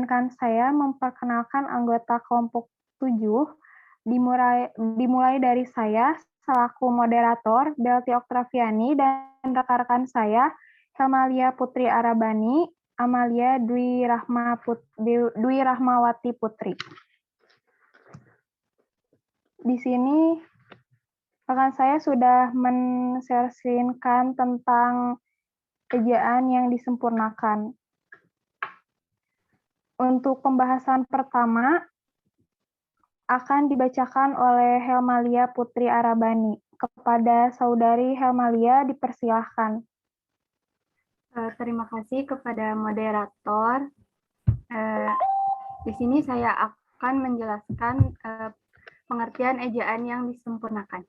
Izinkan saya memperkenalkan anggota kelompok 7, dimulai dari saya selaku moderator, Belti Oktaviani, dan rekan-rekan saya, Helmalia Putri Arabani, Amalia Dwi Rahmawati Putri. Di sini rekan saya sudah men-sharingkan tentang ejaan yang disempurnakan. Untuk pembahasan pertama akan dibacakan oleh Helmalia Putri Arabani. Kepada Saudari Helmalia dipersilahkan. Terima kasih kepada moderator. Di sini saya akan menjelaskan pengertian ejaan yang disempurnakan.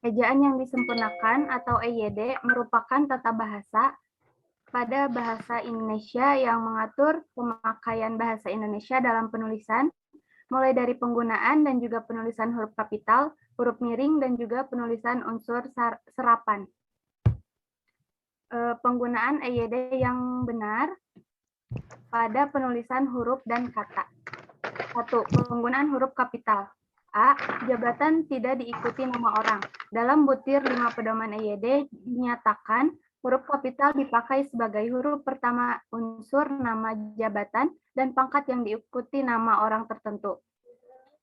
Ejaan yang disempurnakan atau EYD merupakan tata bahasa pada bahasa Indonesia yang mengatur pemakaian bahasa Indonesia dalam penulisan, mulai dari penggunaan dan juga penulisan huruf kapital, huruf miring, dan juga penulisan unsur serapan. Penggunaan EYD yang benar pada penulisan huruf dan kata. 1. Penggunaan huruf kapital. A. Jabatan tidak diikuti nama orang. Dalam butir 5 pedoman EYD dinyatakan huruf kapital dipakai sebagai huruf pertama unsur nama jabatan dan pangkat yang diikuti nama orang tertentu.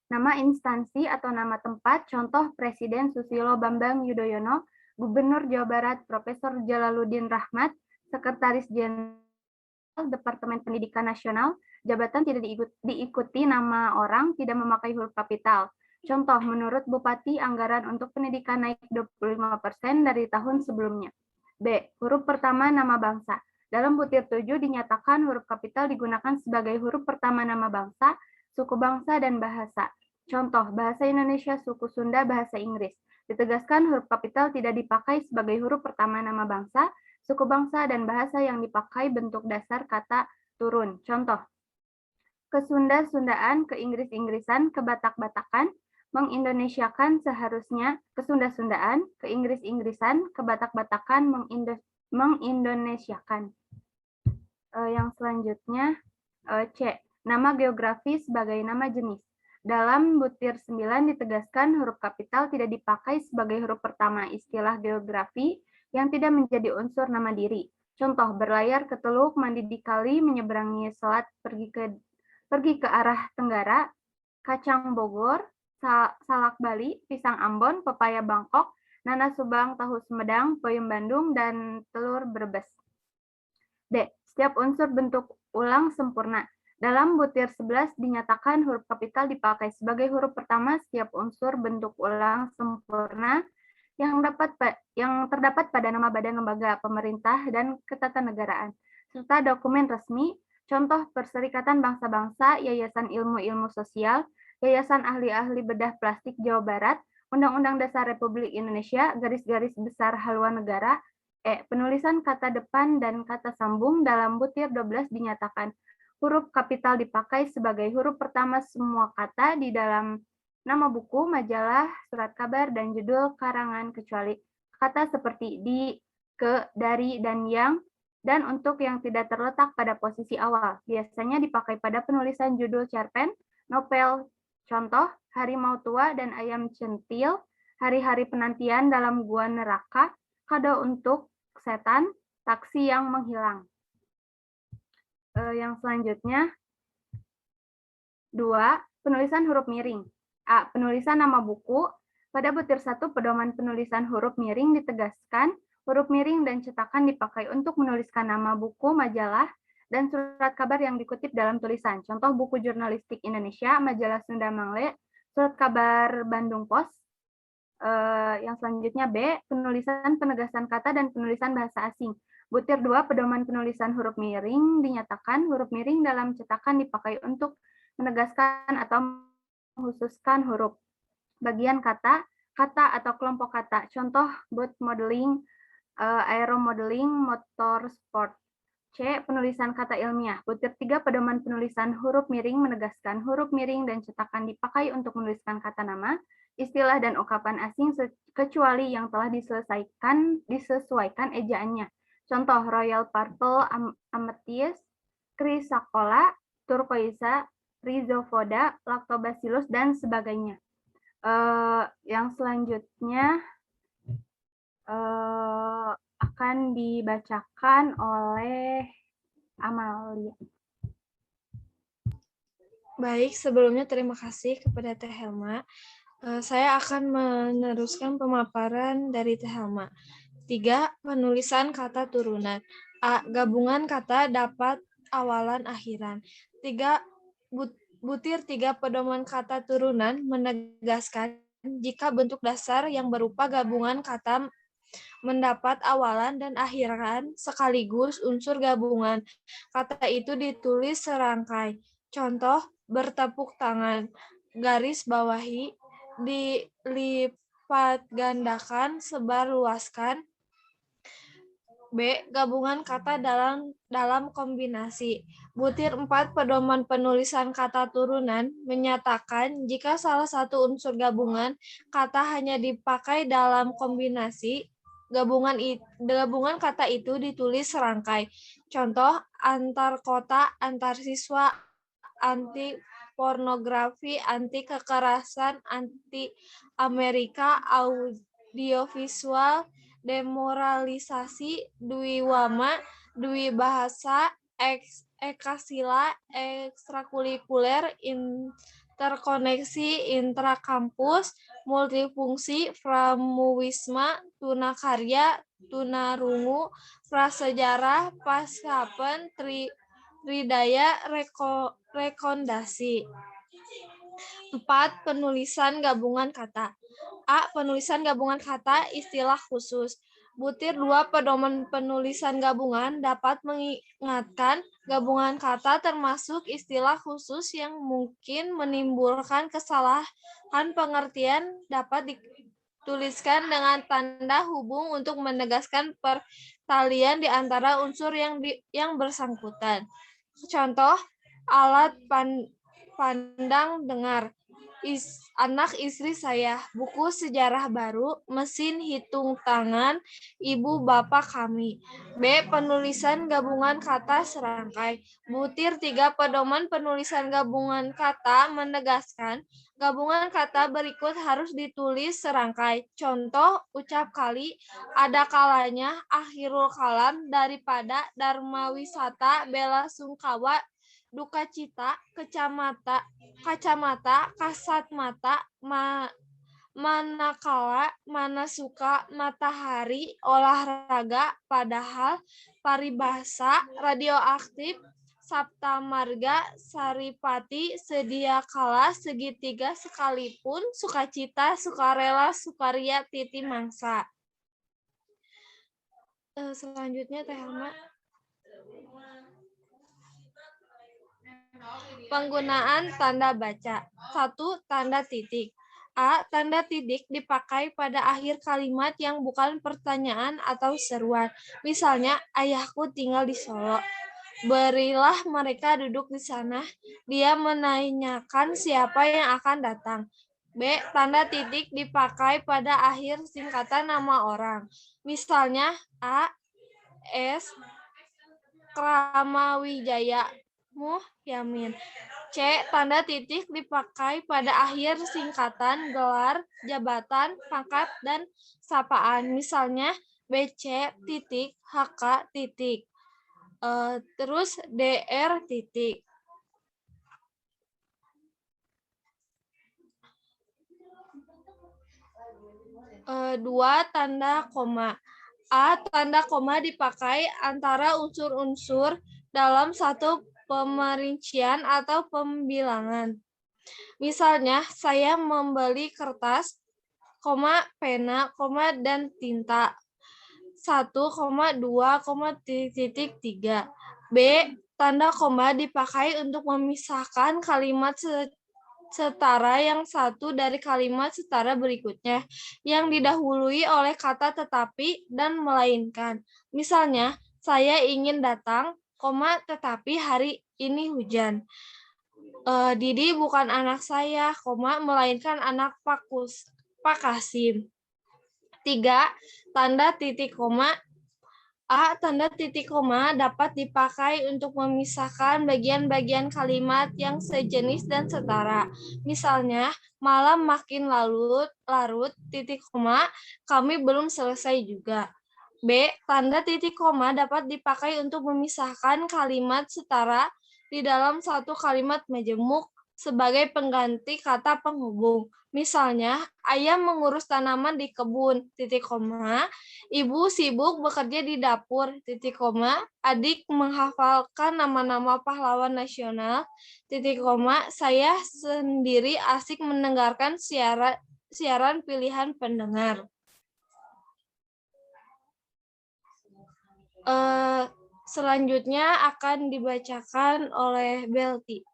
Nama instansi atau nama tempat, contoh Presiden Susilo Bambang Yudhoyono, Gubernur Jawa Barat Profesor Jalaluddin Rahmat, Sekretaris Jenderal Departemen Pendidikan Nasional, jabatan tidak diikuti nama orang, tidak memakai huruf kapital. Contoh, menurut Bupati, anggaran untuk pendidikan naik 25% dari tahun sebelumnya. B. Huruf pertama nama bangsa. Dalam butir 7 dinyatakan huruf kapital digunakan sebagai huruf pertama nama bangsa, suku bangsa, dan bahasa. Contoh, bahasa Indonesia, suku Sunda, bahasa Inggris. Ditegaskan huruf kapital tidak dipakai sebagai huruf pertama nama bangsa, suku bangsa, dan bahasa yang dipakai bentuk dasar kata turun. Contoh, ke Sunda-Sundaan, ke Inggris-Inggrisan, ke Batak-Batakan, mengindonesiakan seharusnya ke Sunda-Sundaan, ke Inggris-Inggrisan, ke Batak-Batakan, mengindonesiakan. Yang selanjutnya, C. Nama geografi sebagai nama jenis. Dalam butir 9 ditegaskan huruf kapital tidak dipakai sebagai huruf pertama istilah geografi yang tidak menjadi unsur nama diri. Contoh, berlayar ke Teluk, mandi di kali, menyeberangi selat, pergi ke arah Tenggara, kacang Bogor, salak Bali, pisang Ambon, pepaya Bangkok, nanas Subang, tahu Sumedang, peyem Bandung, dan telur Brebes. D. Setiap unsur bentuk ulang sempurna. Dalam butir 11 dinyatakan huruf kapital dipakai sebagai huruf pertama setiap unsur bentuk ulang sempurna yang terdapat pada nama badan lembaga pemerintah dan ketatanegaraan, serta dokumen resmi, contoh Perserikatan Bangsa-Bangsa, Yayasan Ilmu-Ilmu Sosial, Yayasan Ahli-Ahli Bedah Plastik Jawa Barat, Undang-Undang Dasar Republik Indonesia, garis-garis besar haluan negara. Penulisan kata depan dan kata sambung dalam butir 12 dinyatakan huruf kapital dipakai sebagai huruf pertama semua kata di dalam nama buku, majalah, surat kabar, dan judul karangan kecuali kata seperti di, ke, dari, dan yang, dan untuk yang tidak terletak pada posisi awal. Biasanya dipakai pada penulisan judul cerpen, novel, contoh, Harimau Tua dan Ayam Centil, Hari-hari Penantian dalam Gua Neraka, Kado untuk Setan, Taksi yang Menghilang. Yang selanjutnya, 2. Penulisan huruf miring. A. Penulisan nama buku. Pada butir 1 pedoman penulisan huruf miring ditegaskan huruf miring dan cetakan dipakai untuk menuliskan nama buku, majalah, dan surat kabar yang dikutip dalam tulisan. Contoh buku jurnalistik Indonesia, majalah Sunda Mangle, surat kabar Bandung Pos. Yang selanjutnya B. Penulisan penegasan kata dan penulisan bahasa asing. Butir 2 pedoman penulisan huruf miring dinyatakan huruf miring dalam cetakan dipakai untuk menegaskan atau mengkhususkan huruf. Bagian kata, kata atau kelompok kata. Contoh boat modeling, aeromodeling, motor sport. C. Penulisan kata ilmiah. Butir 3 pedoman penulisan huruf miring menegaskan huruf miring dan cetakan dipakai untuk menuliskan kata nama, istilah, dan ungkapan asing kecuali yang telah disesuaikan ejaannya. Contoh Royal Purple Amethyst, Chrysocolla, Turquoisa, Rhizopoda, Lactobacillus, dan sebagainya. Yang selanjutnya akan dibacakan oleh Amalia. Baik, sebelumnya terima kasih kepada Teh Helma. Saya akan meneruskan pemaparan dari Teh Helma. 3. Penulisan kata turunan. A. Gabungan kata dapat awalan akhiran. 3. Butir 3 pedoman kata turunan menegaskan jika bentuk dasar yang berupa gabungan kata mendapat awalan dan akhiran sekaligus unsur gabungan. Kata itu ditulis serangkai. Contoh, bertepuk tangan, garis bawahi, dilipat gandakan, sebar luaskan. B. Gabungan kata dalam kombinasi. Butir 4 pedoman penulisan kata turunan menyatakan jika salah satu unsur gabungan kata hanya dipakai dalam kombinasi, gabungan kata itu ditulis serangkai. Contoh, antar kota, antar siswa, anti pornografi, anti kekerasan, anti Amerika, audiovisual, demoralisasi, dwiwama, dwibahasa, ekasila, ekstrakurikuler, interkoneksi, intrakampus, multifungsi, pramuwisma, tunakarya, tunarungu, prasejarah, paskapen, tridaya, rekondasi. 4. Penulisan gabungan kata. A. Penulisan gabungan kata istilah khusus. Butir 2 pedoman penulisan gabungan dapat mengingatkan gabungan kata termasuk istilah khusus yang mungkin menimbulkan kesalahan pengertian dapat dituliskan dengan tanda hubung untuk menegaskan pertalian di antara unsur yang bersangkutan. Contoh, alat pandang dengar, anak istri saya, buku sejarah baru, mesin hitung tangan, ibu bapak kami. B. Penulisan gabungan kata serangkai. Butir 3 pedoman penulisan gabungan kata menegaskan gabungan kata berikut harus ditulis serangkai. Contoh, ucap kali, ada kalanya, akhirul kalam, daripada, dharma wisata, bela sungkawa, duka cita, kacamata, kasat mata, manakala, mana suka, matahari, olahraga, padahal, paribahasa, radioaktif, Sabta Marga, Saripati, sedia kala, segitiga, sekalipun, sukacita, sukarela, sukaria, titi mangsa. Selanjutnya Teh Helma. Penggunaan tanda baca. 1. Tanda titik. A. Tanda titik dipakai pada akhir kalimat yang bukan pertanyaan atau seruan. Misalnya, ayahku tinggal di Solo. Berilah mereka duduk di sana. Dia menanyakan siapa yang akan datang. B. Tanda titik dipakai pada akhir singkatan nama orang. Misalnya, A. S. Kramawijaya. Yamin. C. Tanda titik dipakai pada akhir singkatan, gelar, jabatan, pangkat, dan sapaan. Misalnya, BC titik, HK titik. Terus DR titik. Dua, tanda koma. A. Tanda koma dipakai antara unsur-unsur dalam satu pemerincian atau pembilangan. Misalnya, saya membeli kertas, pena, dan tinta. 1, 2, 3. B. Tanda koma dipakai untuk memisahkan kalimat setara yang satu dari kalimat setara berikutnya, yang didahului oleh kata tetapi dan melainkan. Misalnya, saya ingin datang, tetapi hari ini hujan. Didi bukan anak saya, melainkan anak Pak Kasim. 3. Tanda titik koma A. Tanda titik koma dapat dipakai untuk memisahkan bagian-bagian kalimat yang sejenis dan setara. Misalnya, malam makin larut, titik koma, kami belum selesai juga. B. Tanda titik koma dapat dipakai untuk memisahkan kalimat setara di dalam satu kalimat majemuk sebagai pengganti kata penghubung. Misalnya, ayam mengurus tanaman di kebun, titik koma, ibu sibuk bekerja di dapur, titik koma, adik menghafalkan nama-nama pahlawan nasional, titik koma, saya sendiri asik mendengarkan siaran pilihan pendengar. Selanjutnya akan dibacakan oleh Belti.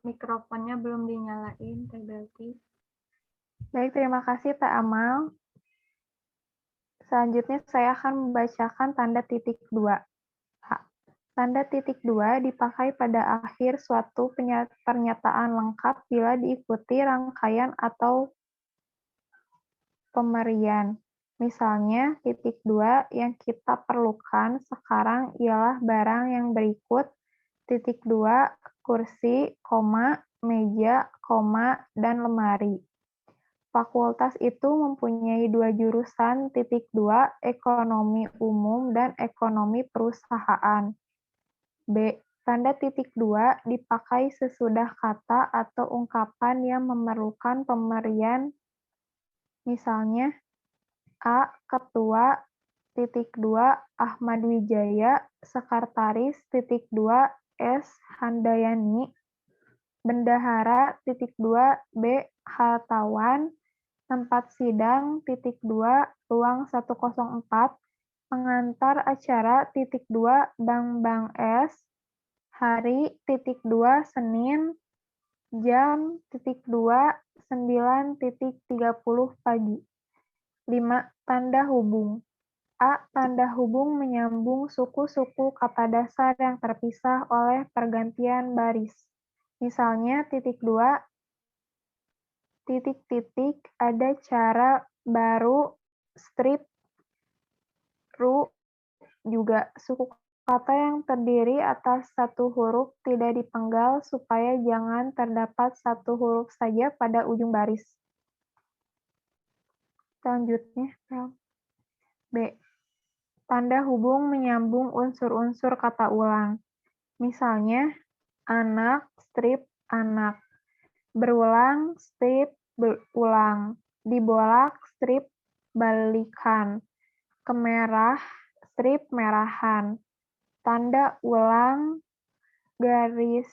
Mikrofonnya belum dinyalain, Teh Belti. Baik, terima kasih Teh Amal. Selanjutnya saya akan membacakan tanda titik 2. Tanda titik 2 dipakai pada akhir suatu pernyataan lengkap bila diikuti rangkaian atau pemberian. Misalnya, titik 2 yang kita perlukan sekarang ialah barang yang berikut, titik 2, kursi, meja, dan lemari. Fakultas itu mempunyai 2 jurusan, titik 2, ekonomi umum dan ekonomi perusahaan. B. Tanda titik 2 dipakai sesudah kata atau ungkapan yang memerlukan pemberian. Misalnya, A. Ketua, titik 2, Ahmad Wijaya, Sekretaris, titik 2, S. Handayani, Bendahara, titik 2, B. Hartawan, tempat sidang, titik 2, ruang 104, pengantar acara, titik 2, Bang S, hari, titik 2, Senin, jam, titik 2, 9.30 pagi. 5. Tanda hubung. A. Tanda hubung menyambung suku-suku kata dasar yang terpisah oleh pergantian baris. Misalnya, titik 2, titik-titik, ada cara baru, strip, ru, juga suku kata yang terdiri atas satu huruf tidak dipenggal supaya jangan terdapat satu huruf saja pada ujung baris. Selanjutnya, B. Tanda hubung menyambung unsur-unsur kata ulang. Misalnya, anak, strip, anak. Berulang, strip, berulang. Dibolak, strip, balikan. Kemerah, strip, merahan. Tanda ulang, garis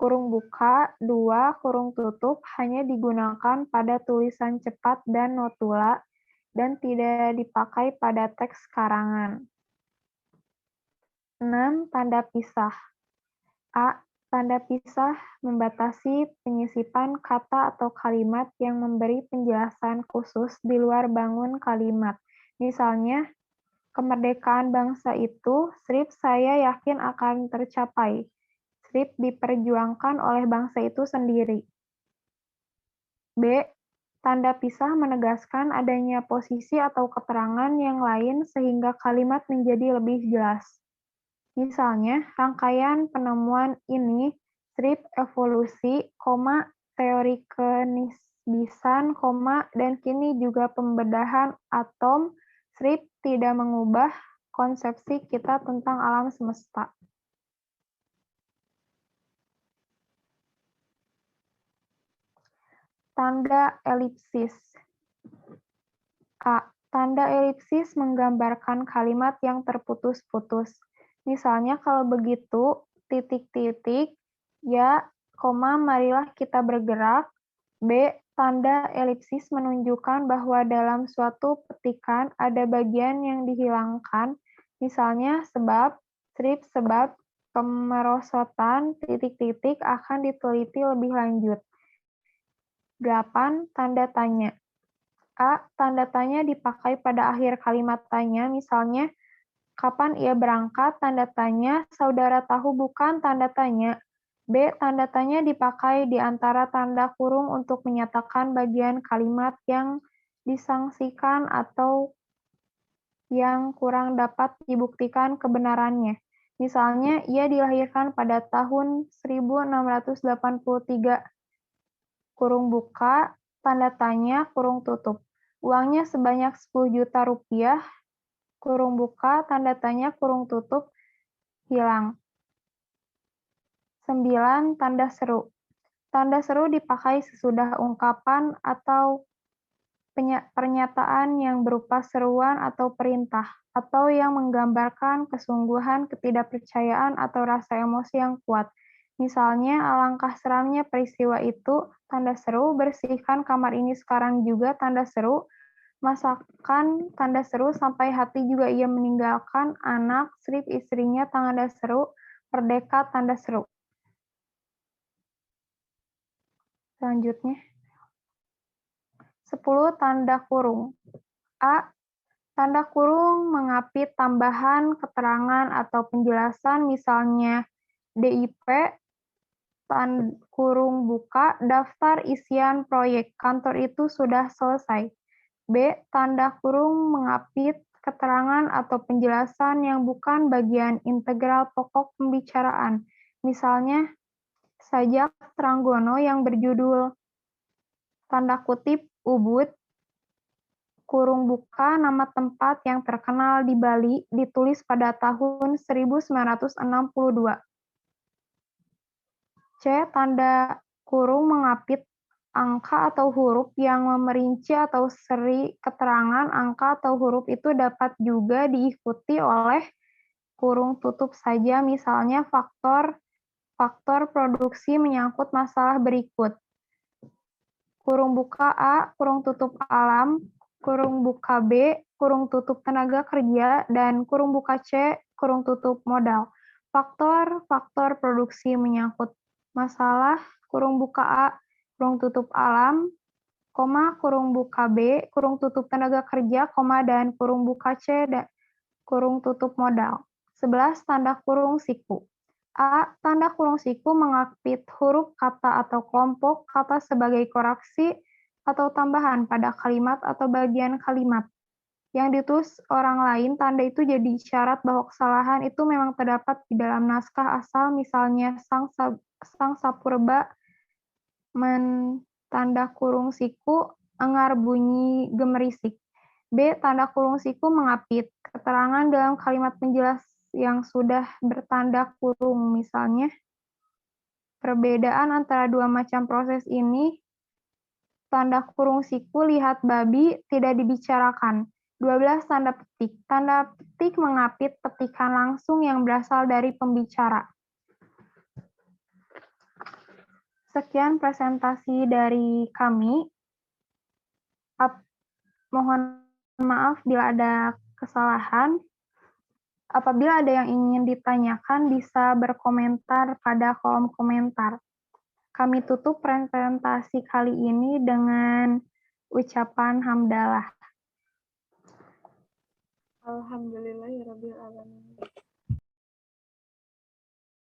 kurung buka, 2 kurung tutup hanya digunakan pada tulisan cepat dan notula dan tidak dipakai pada teks karangan. 6. Tanda pisah. A. Tanda pisah membatasi penyisipan kata atau kalimat yang memberi penjelasan khusus di luar bangun kalimat. Misalnya, kemerdekaan bangsa itu, strip, saya yakin akan tercapai. Strip, diperjuangkan oleh bangsa itu sendiri. B. Tanda pisah menegaskan adanya posisi atau keterangan yang lain sehingga kalimat menjadi lebih jelas. Misalnya, rangkaian penemuan ini, strip, evolusi, teori kenisbisan, dan kini juga pembedahan atom, strip, tidak mengubah konsepsi kita tentang alam semesta. Tanda elipsis. A. Tanda elipsis menggambarkan kalimat yang terputus-putus. Misalnya kalau begitu, titik-titik, ya, marilah kita bergerak. B. Tanda elipsis menunjukkan bahwa dalam suatu petikan ada bagian yang dihilangkan, misalnya sebab, strip, sebab, kemerosotan, titik-titik akan diteliti lebih lanjut. 8. Tanda tanya. A. Tanda tanya dipakai pada akhir kalimat tanya, misalnya, kapan ia berangkat? Tanda tanya. Saudara tahu bukan? Tanda tanya. B. Tanda tanya dipakai di antara tanda kurung untuk menyatakan bagian kalimat yang disangsikan atau yang kurang dapat dibuktikan kebenarannya. Misalnya, ia dilahirkan pada tahun 1683, kurung buka, tanda tanya, kurung tutup. Uangnya sebanyak 10 juta rupiah, kurung buka, tanda tanya, kurung tutup, hilang. 9. Tanda seru. Tanda seru dipakai sesudah ungkapan atau pernyataan yang berupa seruan atau perintah, atau yang menggambarkan kesungguhan, ketidakpercayaan, atau rasa emosi yang kuat. Misalnya, alangkah seramnya peristiwa itu, tanda seru, bersihkan kamar ini sekarang juga, tanda seru, masakan, tanda seru, sampai hati juga ia meninggalkan, anak, strip istrinya, tanda seru, merdeka, tanda seru. Selanjutnya. 10. Tanda kurung. A. Tanda kurung mengapit tambahan keterangan atau penjelasan, misalnya DIP, kurung buka, daftar isian proyek kantor itu sudah selesai. B. Tanda kurung mengapit keterangan atau penjelasan yang bukan bagian integral pokok pembicaraan, misalnya sajak Tranggono yang berjudul tanda kutip Ubud, kurung buka, nama tempat yang terkenal di Bali, ditulis pada tahun 1962. C. Tanda kurung mengapit angka atau huruf yang memerinci atau seri keterangan. Angka atau huruf itu dapat juga diikuti oleh kurung tutup saja, misalnya faktor produksi menyangkut masalah berikut. Kurung buka A, kurung tutup alam, kurung buka B, kurung tutup tenaga kerja, dan kurung buka C, kurung tutup modal. Faktor produksi menyangkut masalah, kurung buka A, kurung tutup alam, kurung buka B, kurung tutup tenaga kerja, dan kurung buka C, dan kurung tutup modal. 11. Tanda kurung siku. A. Tanda kurung siku mengapit huruf, kata, atau kelompok kata sebagai koreksi atau tambahan pada kalimat atau bagian kalimat yang ditulis orang lain. Tanda itu jadi isyarat bahwa kesalahan itu memang terdapat di dalam naskah asal, misalnya sang sapurba tanda kurung siku engar bunyi gemerisik. B. Tanda kurung siku mengapit keterangan dalam kalimat penjelas yang sudah bertanda kurung, misalnya perbedaan antara dua macam proses ini, tanda kurung siku, lihat babi, tidak dibicarakan. 12. Tanda petik. Tanda petik mengapit petikan langsung yang berasal dari pembicara. Sekian presentasi dari kami. Mohon maaf bila ada kesalahan. Apabila ada yang ingin ditanyakan, bisa berkomentar pada kolom komentar. Kami tutup presentasi kali ini dengan ucapan hamdalah. Alhamdulillahirabbil alamin.